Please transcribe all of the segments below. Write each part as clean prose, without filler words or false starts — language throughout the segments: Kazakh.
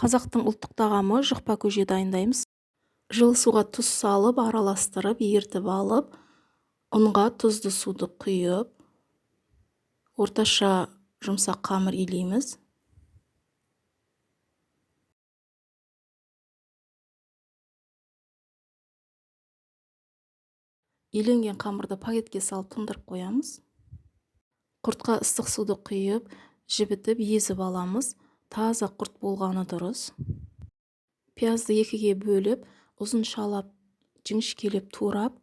Қазақтың ұлттық тағамы жұқпа көже дайындаймыз. Жылы суға тұз салып, араластырып, ертіп алып, ұнға тұзды суды құйып, орташа жұмсақ қамыр илейміз. Иленген қамырды пакетке салып тұндырып қоямыз. Құртқа ыстық суды құйып, жібітіп, езіп аламыз. Таза құрт болғаны дұрыс. Пиязды екіге бөліп, ұзыншалап, жіңішкелеп турап,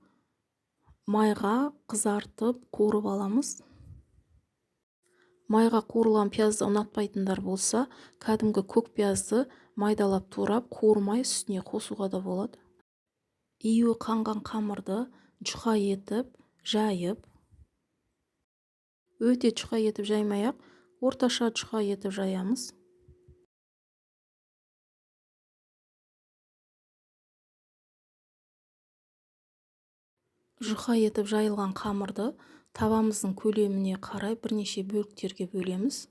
майға қызартып, қуырып аламыз. Майға қуырылған пиязды ұнатпайтындар болса, кәдімгі көк пиязды майдалап турап, қуырмай үстіне қосуға да болады. Июі қанған қамырды жұқа етіп, жайып, өте жұқа етіп жаймай-ақ, орташа жұқа етіп жаямыз. Жұқа етіп жайылған қамырды табамыздың көлеміне қарай бірнеше бөліктерге бөлеміз.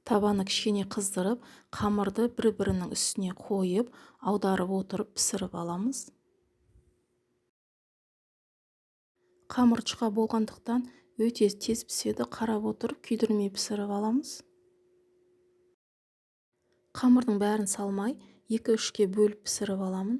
Табаны кішкене қыздырып, қамырды бір-бірінің үстіне қойып, аударып отырып пісіріп аламыз. Қамыр жұқа болғандықтан өте тез піседі, қарап отырып күйдірмей пісіріп аламыз. Қамырдың бәрін салмай, 2-3-ке бөліп пісіріп аламын.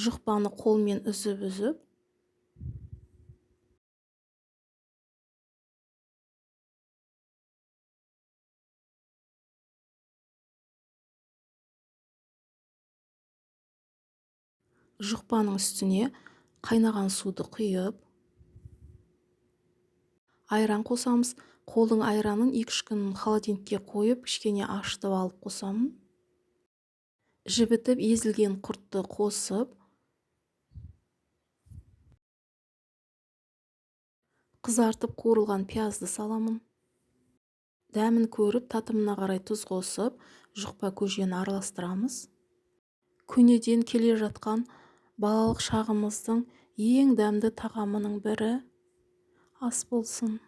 Жұқпаны қолмен үзіп, жұқпаның үстіне қайнаған суды құйып, айран қосамыз. Қолдың айранын 2-3 күн холодильникке қойып, кішкене ашытып алып қосамын. Жібітіп, езілген құртты қосып, қызартып қуырылған пиязды саламын. Дәмін көріп, татымына қарай тұз қосып, жұқпа көжені араластырамыз. Көнеден келе жатқан балалық шағымыздың ең дәмді тағамының бірі ас болсын.